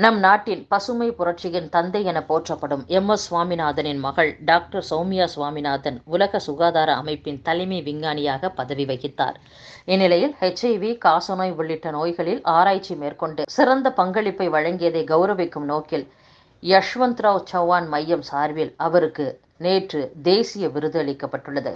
நம் நாட்டின் பசுமை புரட்சியின் தந்தை என போற்றப்படும் எம்.எஸ். சுவாமிநாதனின் மகள் டாக்டர் சௌமியா சுவாமிநாதன் உலக சுகாதார அமைப்பின் தலைமை விஞ்ஞானியாக பதவி வகித்தார். இந்நிலையில் HIV, காசநோய் உள்ளிட்ட நோய்களில் ஆராய்ச்சி மேற்கொண்டு சிறந்த பங்களிப்பை வழங்கியதை கௌரவிக்கும் நோக்கில் யஷ்வந்த்ராவ் சவான் மையம் சார்பில் அவருக்கு நேற்று தேசிய விருது அளிக்கப்பட்டுள்ளது.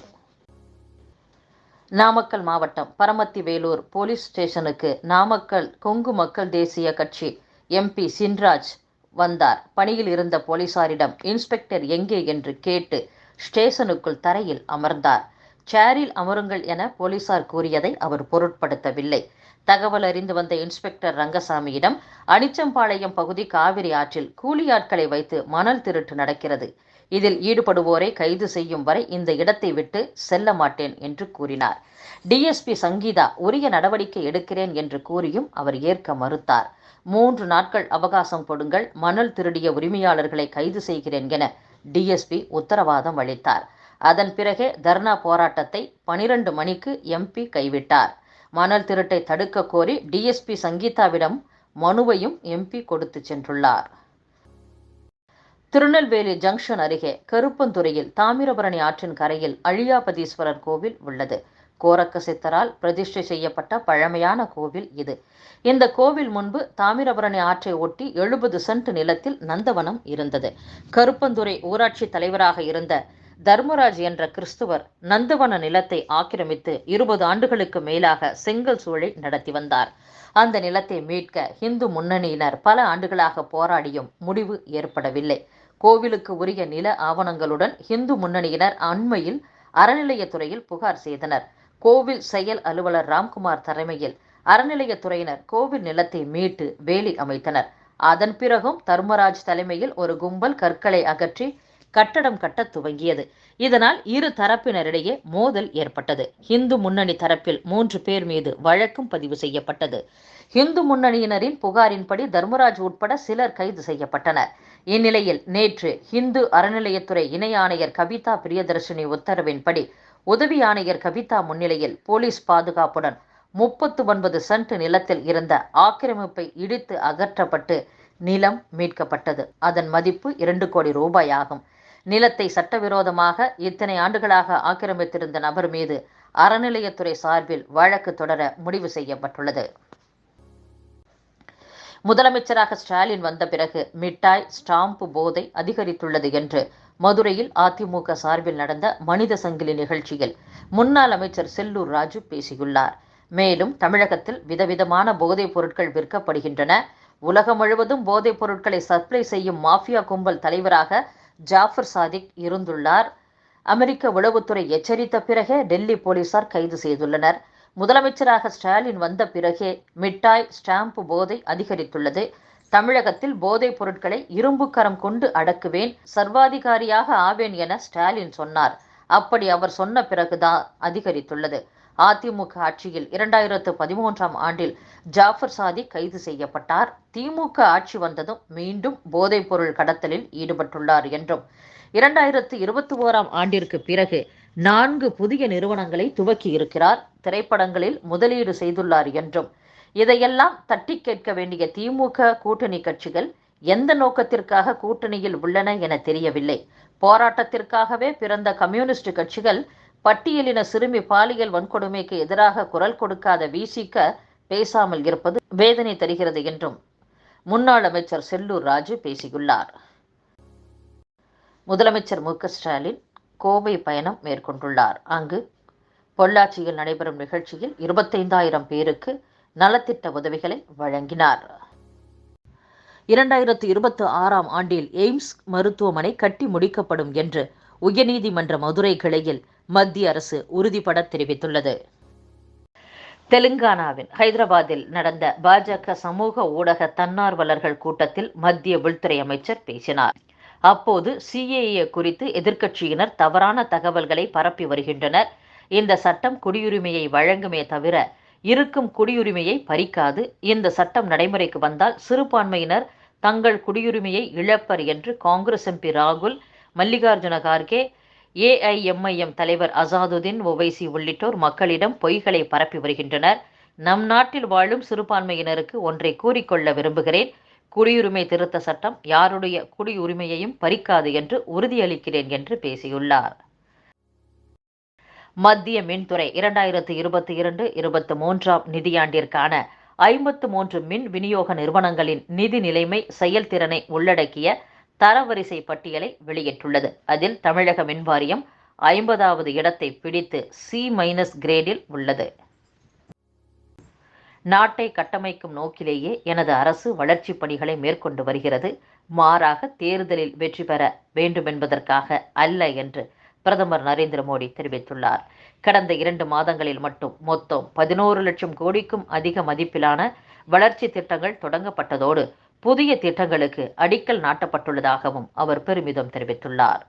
நாமக்கல் மாவட்டம் பரமத்தி வேலூர் போலீஸ் ஸ்டேஷனுக்கு நாமக்கல் கொங்கு மக்கள் தேசிய கட்சி MP சின்ராஜ் வந்தார். பணியில் இருந்த போலீசாரிடம் இன்ஸ்பெக்டர் எங்கே என்று கேட்டு ஸ்டேஷனுக்குள் தரையில் அமர்ந்தார். சேரில் அமருங்கள் என போலீசார் கூறியதை அவர் பொருட்படுத்தவில்லை. தகவல் அறிந்து வந்த இன்ஸ்பெக்டர் ரங்கசாமியிடம் அனிச்சம்பாளையம் பகுதி காவிரி ஆற்றில் கூலி ஆட்களை வைத்து மணல் திருட்டு நடக்கிறது. இதில் ஈடுபடுவோரை கைது செய்யும் வரை இந்த இடத்தை விட்டு செல்ல மாட்டேன் என்று கூறினார். DSP சங்கீதா உரிய நடவடிக்கை எடுக்கிறேன் என்று கூறியும் அவர் ஏற்க மறுத்தார். 3 நாட்கள் அவகாசம் கொடுங்கள், மணல் திருடிய உரிமையாளர்களை கைது செய்கிறேன் என DSP உத்தரவாதம் அளித்தார். அதன் பிறகே தர்ணா போராட்டத்தை 12 மணிக்கு MP கைவிட்டார். மணல் திருட்டை தடுக்க கோரி DSP சங்கீதாவிடம் மனுவையும் MP கொடுத்து சென்றுள்ளார். திருநெல்வேலி ஜங்ஷன் அருகே கருப்பந்துறையில் தாமிரபரணி ஆற்றின் கரையில் அழியாபதீஸ்வரர் கோவில் உள்ளது. கோரக்க சித்தரால் பிரதிஷ்டை செய்யப்பட்ட பழமையான கோவில் இது. இந்த கோவில் முன்பு தாமிரபரணி ஆற்றை ஒட்டி 70 சென்ட் நிலத்தில் நந்தவனம் இருந்தது. கருப்பந்துறை ஊராட்சி தலைவராக இருந்த தர்மராஜ் என்ற கிறிஸ்துவர் நந்தவன நிலத்தை ஆக்கிரமித்து 20 ஆண்டுகளுக்கு மேலாக செங்கல் சூளை நடத்தி வந்தார். அந்த நிலத்தை மீட்க இந்து முன்னணியினர் பல ஆண்டுகளாக போராடியும் முடிவு ஏற்படவில்லை. கோவிலுக்கு உரிய நில ஆவணங்களுடன் இந்து முன்னணியினர் அண்மையில் அறநிலையத்துறையில் புகார் செய்தனர். கோவில் செயல் அலுவலர் ராம்குமார் தலைமையில் அறநிலையத்துறையினர் கோவில் நிலத்தை மீட்டு வேலி அமைத்தனர். அதன் பிறகும் தர்மராஜ் தலைமையில் ஒரு கும்பல் கற்களை அகற்றி கட்டடம் கட்ட துவங்கியது. இதனால் இரு தரப்பினரிடையே மோதல் ஏற்பட்டது. இந்து முன்னணி தரப்பில் 3 பேர் மீது வழக்கும் பதிவு செய்யப்பட்டது. இந்து முன்னணியினரின் புகாரின்படி தர்மராஜ் உட்பட சிலர் கைது செய்யப்பட்டனர். இந்நிலையில் நேற்று இந்து அறநிலையத்துறை இணை ஆணையர் கவிதா பிரியதர்ஷினி உத்தரவின்படி உதவி ஆணையர் கவிதா முன்னிலையில் போலீஸ் பாதுகாப்புடன் 39 சென்ட் நிலத்தில் இருந்த ஆக்கிரமிப்பை இடித்து அகற்றப்பட்டு நிலம் மீட்கப்பட்டது. அதன் மதிப்பு 2 கோடி ரூபாய் ஆகும். நிலத்தை சட்டவிரோதமாக இத்தனை ஆண்டுகளாக ஆக்கிரமித்திருந்த நபர் மீது அறநிலையத்துறை சார்பில் வழக்கு தொடர முடிவு செய்யப்பட்டுள்ளது. முதலமைச்சராக ஸ்டாலின் வந்த பிறகு மிட்டாய், ஸ்டாம்பு போதை அதிகரித்துள்ளது என்று மதுரையில் அதிமுக சார்பில் நடந்த மனித சங்கிலி நிகழ்ச்சியில் முன்னாள் அமைச்சர் செல்லூர் ராஜு பேசியுள்ளார். மேலும் தமிழகத்தில் விதவிதமான போதைப் பொருட்கள் விற்கப்படுகின்றன. உலகம் முழுவதும் போதைப் பொருட்களை சப்ளை செய்யும் மாஃபியா கும்பல் தலைவராக ஜாஃபர் சாதிக் இருந்துள்ளார். அமெரிக்க உளவுத்துறை எச்சரித்த பிறகே டெல்லி போலீசார் கைது செய்துள்ளனர். முதலமைச்சராக ஸ்டாலின் வந்த பிறகே மிட்டாய், ஸ்டாம்பு போதை அதிகரித்துள்ளது. தமிழகத்தில் போதைப் பொருட்களை இரும்பு கரம் கொண்டு அடக்குவேன், சர்வாதிகாரியாக ஆவேன் என ஸ்டாலின் சொன்னார். அப்படி அவர் சொன்ன பிறகுதான் அதிகரித்துள்ளது. அதிமுக ஆட்சியில் 2013ஆம் ஆண்டில் ஜாஃபர் சாதிக் கைது செய்யப்பட்டார். திமுக ஆட்சி வந்ததும் மீண்டும் போதைப் பொருள் கடத்தலில் ஈடுபட்டுள்ளார் என்றும் 2021ஆம் ஆண்டிற்கு பிறகு 4 புதிய நிறுவனங்களை துவக்கி இருக்கிறார். திரைப்படங்களில் முதலீடு செய்துள்ளார் என்றும், இதையெல்லாம் தட்டி கேட்க வேண்டிய திமுக கூட்டணி கட்சிகள் எந்த நோக்கத்திற்காக கூட்டணியில் உள்ளன என தெரியவில்லை. போராட்டத்திற்காகவே பிறந்த கம்யூனிஸ்ட் கட்சிகள் பட்டியலின சிறுமி பாலியல் வன்கொடுமைக்கு எதிராக குரல் கொடுக்காத VCக பேசாமல் இருப்பது வேதனை தருகிறது என்றும் முன்னாள் அமைச்சர் செல்லூர் ராஜு பேசியுள்ளார். முதலமைச்சர் மு.க. ஸ்டாலின் கோவை பயணம் மேற்கொண்டுள்ளார். அங்கு பொள்ளாச்சியில் நடைபெறும் நிகழ்ச்சியில் 25,000 பேருக்கு நலத்திட்ட உதவிகளை வழங்கினார். 2026ஆம் ஆண்டில் எய்ம்ஸ் மருத்துவமனை கட்டி முடிக்கப்படும் என்று உயர்நீதிமன்ற மதுரை கிளையில் மத்திய அரசு உறுதிபட தெரிவித்துள்ளது. தெலுங்கானாவின் ஹைதராபாத்தில் நடந்த பாஜக சமூக ஊடக தன்னார்வலர்கள் கூட்டத்தில் மத்திய உள்துறை அமைச்சர் பேசினார். அப்போது CAA குறித்து எதிர்க்கட்சியினர் தவறான தகவல்களை பரப்பி வருகின்றனர். இந்த சட்டம் குடியுரிமையை வழங்குமே தவிர இருக்கும் குடியுரிமையை பறிக்காது. இந்த சட்டம் நடைமுறைக்கு வந்தால் சிறுபான்மையினர் தங்கள் குடியுரிமையை இழப்பர் என்று காங்கிரஸ் MP ராகுல், மல்லிகார்ஜுன கார்கே, AIMIM தலைவர் அசாதுதீன் ஒவைசி உள்ளிட்டோர் மக்களிடம் பொய்களை பரப்பி வருகின்றனர். நம் நாட்டில் வாழும் சிறுபான்மையினருக்கு ஒன்றை கூறிக்கொள்ள விரும்புகிறேன். குடியுரிமை திருத்த சட்டம் யாருடைய குடியுரிமையையும் பறிக்காது என்று உறுதியளிக்கிறேன் என்று பேசியுள்ளார். மத்திய மின்துறை 2022-23 நிதியாண்டிற்கான 53 மின் விநியோக நிறுவனங்களின் நிதி நிலைமை செயல்திறனை உள்ளடக்கிய தரவரிசை பட்டியலை வெளியிட்டுள்ளது. அதில் தமிழக மின்வாரியம் 50வது இடத்தை பிடித்து C- கிரேடில் உள்ளது. நாட்டை கட்டமைக்கும் நோக்கிலேயே எனது அரசு வளர்ச்சிப் பணிகளை மேற்கொண்டு வருகிறது. மாறாக தேர்தலில் வெற்றி பெற வேண்டுமென்பதற்காக அல்ல என்று பிரதமர் நரேந்திர மோடி தெரிவித்துள்ளார். கடந்த 2 மாதங்களில் மட்டும் மொத்தம் 11 லட்சம் கோடிக்கும் அதிக மதிப்பிலான வளர்ச்சி திட்டங்கள் தொடங்கப்பட்டதோடு புதிய திட்டங்களுக்கு அடிக்கல் நாட்டப்பட்டுள்ளதாகவும் அவர் பெருமிதம் தெரிவித்துள்ளார்.